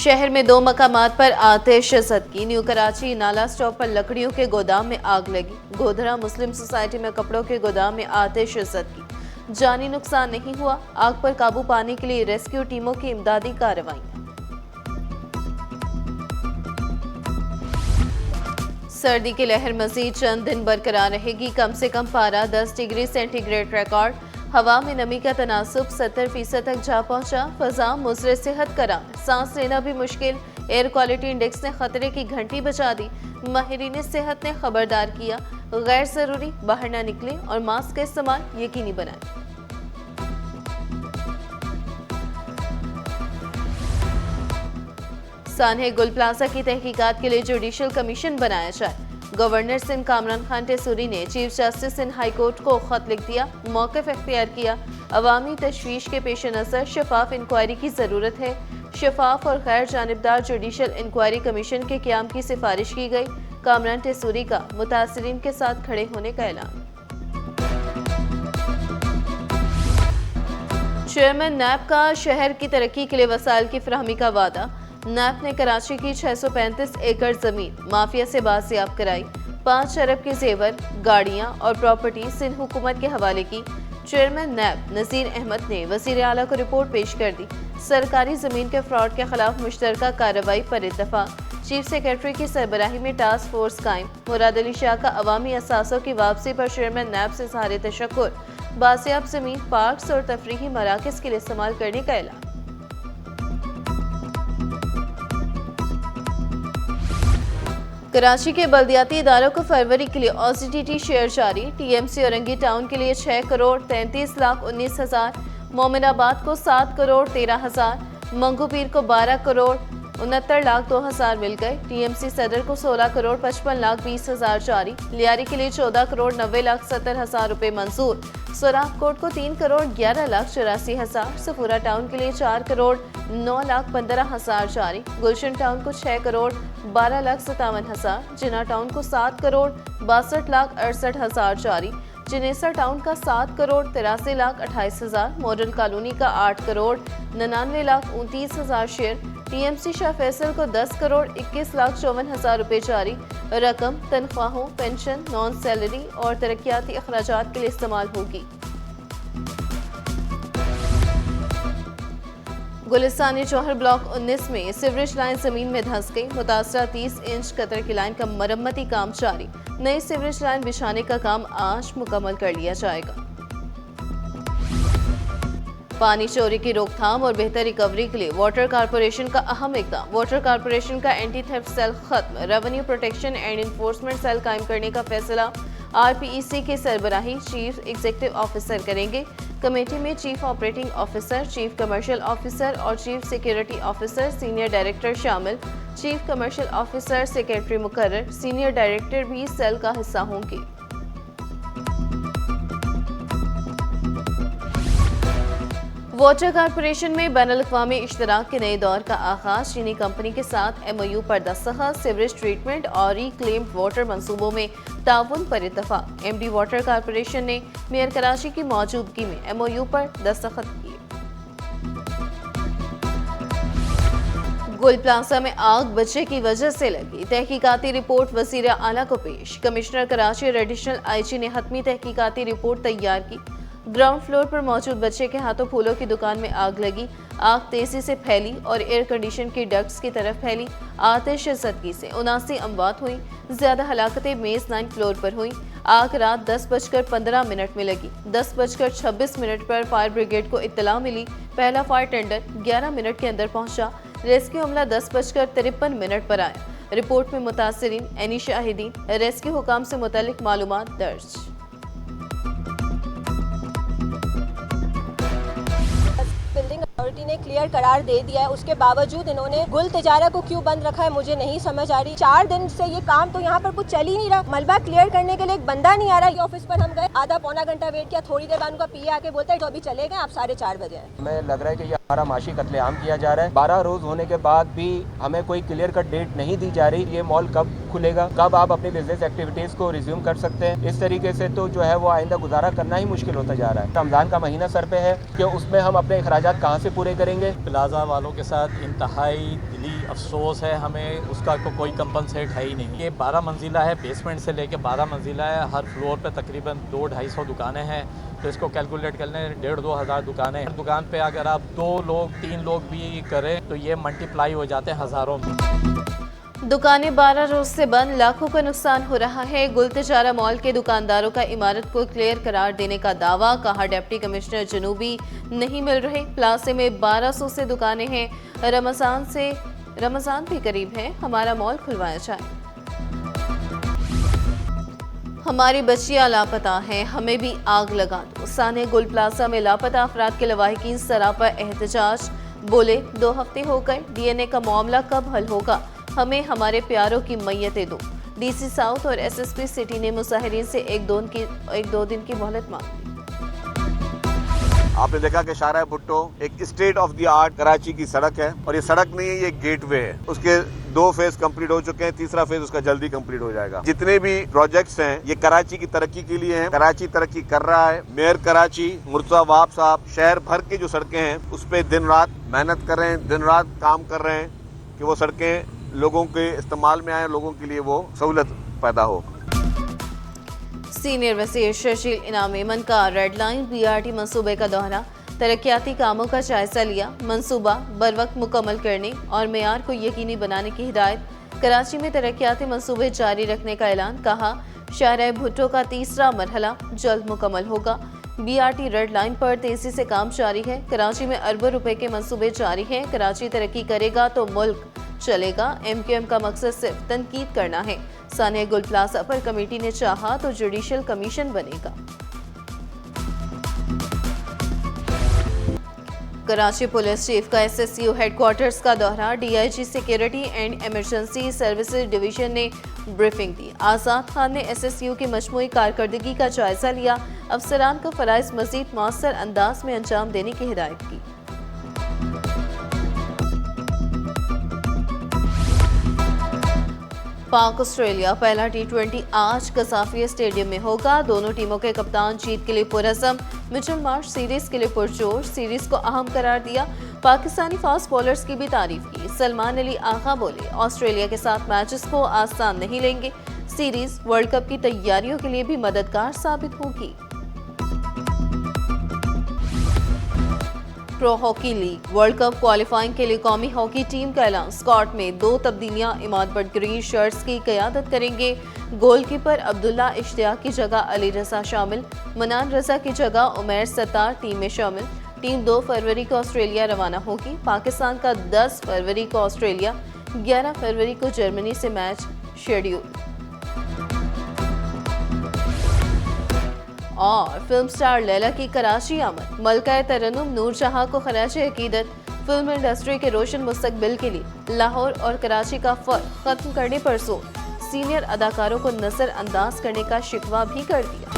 शहर में 2 मकामात पर आतिश सदकी। न्यू कराची नाला स्टॉप पर लकड़ियों के गोदाम में आग लगी। गोधरा मुस्लिम सोसाइटी में कपड़ों के गोदाम में आतिश सदकी। जानी नुकसान नहीं हुआ। आग पर काबू पाने के लिए रेस्क्यू टीमों की इमदादी कार्रवाई। सर्दी की लहर मजीद चंद दिन बरकरार रहेगी। कम से कम पारा 10 डिग्री सेंटीग्रेड रिकॉर्ड। हवा में नमी का तनासुब 70% तक जा पहुंचा। फजा मुज़र सेहत करार, सांस लेना भी मुश्किल। एयर क्वालिटी इंडेक्स ने खतरे की घंटी बजा दी। माहिरीन सेहत ने खबरदार किया, गैर जरूरी बाहर ना निकले और मास्क का इस्तेमाल यकीनी बनाएं। सानहे गुल प्लाजा की तहकीकात के लिए जुडिशल कमीशन बनाया जाए। गवर्नर सिंध कामरान खान टेसूरी ने chief justice Sindh high court को खत लिख दिया, मौक़िफ़ इख्तियार किया। अवामी तशवीश के पेश नज़र शफाफ इंक्वायरी की ज़रूरत है। शफाफ और गैर जानिबदार जुडिशल इंक्वायरी कमीशन के क़याम की सिफारिश की गई। कामरान टेसूरी का मुतासिरीन के साथ खड़े होने का ऐलान। चेयरमैन नैब का शहर की तरक्की के लिए वसाइल की फराहमी का वादा। नैब ने कराची की 635 एकड़ जमीन माफिया से बाजियाब कराई। 5 अरब के जेवर, गाड़ियां और प्रॉपर्टी सिंध हुकूमत के हवाले की। चेयरमैन नैब नज़ीर अहमद ने वज़ीर आला को रिपोर्ट पेश कर दी। सरकारी जमीन के फ्रॉड के खिलाफ मुश्तरका कार्रवाई पर इत्तफाक। चीफ सेक्रेटरी की सरबराही में टास्क फोर्स कायम। मुराद अली शाह का अवामी असासों की वापसी पर चेयरमैन नैब से इज़हार तशक्कुर। बाजियाब जमीन पार्क्स और तफरीही मराकज़ के लिए इस्तेमाल करने का ऐलान। कराची के बल्दियाती इदारों को फरवरी के लिए OCTT शेयर जारी। TMC औरंगी टाउन के लिए 6 करोड़ 33 लाख 19 हजार, मोमिनाबाद को 7 करोड़ 13 हजार, मंगूपीर को 12 करोड़ 69 लाख 2 हजार मिल गए। TMC सदर को 16 करोड़ 55 लाख 20 हजार जारी। लियारी के लिए 14 करोड़ 90 लाख 70 हजार रुपए मंजूर। सोराख कोट को 3 करोड़ 11 लाख 84 हजार, सफूरा टाउन के लिए 4 करोड़ 9 लाख 15 हजार जारी। गुलशन टाउन को 6 करोड़ 12 लाख 57 हजार, जिना टाउन को 7 करोड़ 62 लाख 68 हजार जारी। जिनेसर टाउन का 7 करोड़ 83 लाख 28 हजार, मॉडल कॉलोनी का 8 करोड़ 99 लाख 29 हजार शेयर। TMC शाह फैसल को 10 करोड़ 21 लाख 54 हजार रुपए जारी। रकम तनख्वाहों, पेंशन, नॉन सैलरी और तरक्याती अखराजात के लिए इस्तेमाल होगी। गुलिस्तानी चौहर ब्लॉक 19 में सीवरेज लाइन जमीन में धंस गई। मुतासरा 30 इंच कतर की लाइन का मरम्मती काम जारी। नई सीवरेज लाइन बिछाने का काम आज मुकम्मल कर लिया जाएगा। पानी चोरी की रोकथाम और बेहतर रिकवरी के लिए वाटर कारपोरेशन का अहम इक़दाम। वाटर कारपोरेशन का एंटी थेफ्ट सेल खत्म। Revenue protection and enforcement cell कायम करने का फैसला RPEC के सरबराही चीफ एग्जीक्यूटिव ऑफिसर करेंगे। कमेटी में chief operating officer, chief commercial officer और chief security officer, senior director शामिल। चीफ कमर्शियल ऑफिसर, सेक्रेटरी मुकर्रर, सीनियर डायरेक्टर भी सेल का हिस्सा होंगे। वाटर कारपोरेशन में बैनुल-अक़वामी इश्तराक के नए दौर का आगाज। चीनी कंपनी के साथ MOU पर दस्तखत। सीवरेज ट्रीटमेंट और रिक्लेम्ड वाटर मंसूबों में ताउन पर इत्तफाक। MD वाटर कारपोरेशन ने मेयर कराची की मौजूदगी में MOU पर दस्तखत किए। गुल प्लाजा में आग बच्चे की वजह से लगी। तहकीकाती रिपोर्ट वज़ीर आला को पेश। कमिश्नर कराची और एडिशनल IG ने हतमी तहकीकाती रिपोर्ट तैयार की। ग्राउंड फ्लोर पर मौजूद बच्चे के हाथों फूलों की दुकान में आग लगी। आग तेजी से फैली और एयर कंडीशन की डक्ट्स की तरफ फैली। आतिश ज़दगी से 79 अमवात हुई। ज्यादा हलाकतें मेज़ 9 फ्लोर पर हुई। आग रात 10:15 में लगी। 10:26 पर फायर ब्रिगेड को इत्तला मिली। पहला फायर टेंडर 11 मिनट के अंदर पहुंचा। रेस्क्यू अमला 10:53 पर आया। रिपोर्ट में मुतासिरीन, एनी शाहिदीन, रेस्क्यू हुकाम से मुतल्लिक मालूमात दर्ज। बिल्डिंग अथॉरिटी ने क्लियर करार दे दिया है, उसके बावजूद इन्होंने गुल तिजारा को क्यों बंद रखा है मुझे नहीं समझ आ रही। 4 दिन से ये काम तो यहाँ पर कुछ चल ही नहीं रहा। मलबा क्लियर करने के लिए एक बंदा नहीं आ रहा। ये ऑफिस पर हम गए, आधा पौना घंटा वेट किया, थोड़ी देर बाद उनका PA आके बोलता है तो अभी चले गए, आप 4:30 बजे हैं। हमें लग रहा है कि हमारा माशी कत्लेआम किया जा रहा है। 12 रोज होने के बाद भी हमें कोई क्लियर कट डेट नहीं दी जा रही। ये मॉल कब खुलेगा, कब आप अपनी बिजनेस एक्टिविटीज को रिज्यूम कर सकते हैं। इस तरीके से तो जो है वो आइंदा गुजारा करना ही मुश्किल होता जा रहा है। रमजान का महीना सर पे है कि उसमें हम अपने अखराजात कहाँ से पूरे करेंगे। प्लाजा वालों के साथ इंतहाई दिली अफसोस है, हमें उसका कोई कंपनसेट है ही नहीं। ये 12 मंजिला है, बेसमेंट से लेके 12 मंजिला है। हर फ्लोर पे तकरीबन 200-250 दुकानें हैं, तो इसको कैलकुलेट कर लें 1,500-2 हज़ार दुकानें हैं। दुकान पे अगर आप 2 लोग 3 लोग भी करें तो ये मल्टीप्लाई हो जाते हैं हज़ारों में। दुकानें 12 रोज से बंद, लाखों का नुकसान हो रहा है। गुल तिजारा मॉल के दुकानदारों का इमारत को क्लियर करार देने का दावा, कहा डिप्टी कमिश्नर जनूबी नहीं मिल रहे। प्लासे में 1200 से दुकानें हैं, रमजान भी करीब है, हमारा मॉल खुलवाया जाए। हमारी बच्चियां लापता हैं, हमें भी आग लगा दो। साने गुल प्लाजा में लापता अफराद के लवाहिकीन सरापा एहतजाज, बोले 2 हफ्ते हो गए, डीएनए का मामला कब हल होगा, हमें हमारे प्यारों की मैयतें दो। डीसी साउथ और एसएसपी सिटी ने मुजाहिरीन से एक दो दिन की मोहलत मांगी। आपने देखा कि शाहराह भुट्टो एक state of the art Karachi की सड़क है, और ये सड़क नहीं है, ये गेटवे है। उसके 2 फेज कंप्लीट हो चुके हैं, तीसरा फेज उसका जल्दी कंप्लीट हो जाएगा। जितने भी प्रोजेक्ट्स हैं ये कराची की तरक्की के लिए हैं। कराची तरक्की कर रहा है। मेयर कराची मुर्तजा वहाब साहब शहर भर की जो सड़कें हैं उस पर दिन रात मेहनत कर रहे हैं, दिन रात काम कर रहे हैं कि वो सड़कें लोगों के इस्तेमाल में आए, लोगों के लिए वो सहूलत पैदा हो। सीनियर वज़ीर शशील इनाम मेमन का रेड लाइन बीआरटी मंसूबे का दौरा, तरक्याती कामों का जायजा लिया, मंसूबा बरवक्त मुकम्मल करने और मेयार को यकीनी बनाने की हिदायत। कराची में तरक्याती मंसूबे जारी रखने का ऐलान, कहा शाहराह भुट्टो का तीसरा मरहला जल्द मुकम्मल होगा। बीआरटी रेड लाइन पर तेजी से काम जारी है। कराची में अरबों रुपए के मंसूबे जारी हैं। कराची तरक्की करेगा तो मुल्क चलेगा। एमक्यूएम का मकसद सिर्फ तनकीद करना है। सानिया गुल प्लाजा पर कमेटी ने चाहा तो जुडिशियल कमीशन बनेगा। कराची पुलिस चीफ का एसएसयू हेडक्वार्टर्स का दौरा, DIG security and emergency services division ने ब्रीफिंग दी। आजाद खान ने एसएसयू की मजमूई कारकर्दगी का जायजा लिया। अफसरान को फराइज मजीद मौसर अंदाज में अंजाम देने की हिदायत की। पाक ऑस्ट्रेलिया पहला T20 आज कसाफिया स्टेडियम में होगा। दोनों टीमों के कप्तान जीत के लिए पुरज़म, मिचेल मार्श सीरीज के लिए पुरजोर, सीरीज को अहम करार दिया। पाकिस्तानी फास्ट बॉलर्स की भी तारीफ की। सलमान अली आगा बोले ऑस्ट्रेलिया के साथ मैचेस को आसान नहीं लेंगे, सीरीज वर्ल्ड कप की तैयारियों के लिए भी मददगार साबित होगी। Pro hockey league world cup qualifying के लिए कौमी हॉकी टीम का ऐलान। स्क्वाड में 2 तब्दीलियां, इमाद बट ग्रीन शर्ट्स की क़यादत करेंगे। गोलकीपर अब्दुल्ला इश्तियाक की जगह अली रजा शामिल, मनान रजा की जगह उमैर सत्तार टीम में शामिल। टीम 2 फरवरी को ऑस्ट्रेलिया रवाना होगी। पाकिस्तान का 10 फरवरी को ऑस्ट्रेलिया, 11 फरवरी को जर्मनी से मैच शेड्यूल। और फिल्म स्टार लैला की कराची आमद, मलका तरन्नुम नूरजहां को खराज अकीदत। फिल्म इंडस्ट्री के रोशन मुस्तकबिल के लिए लाहौर और कराची का फर्क खत्म करने पर जोर, सीनियर अदाकारों को नजरअंदाज करने का शिकवा भी कर दिया।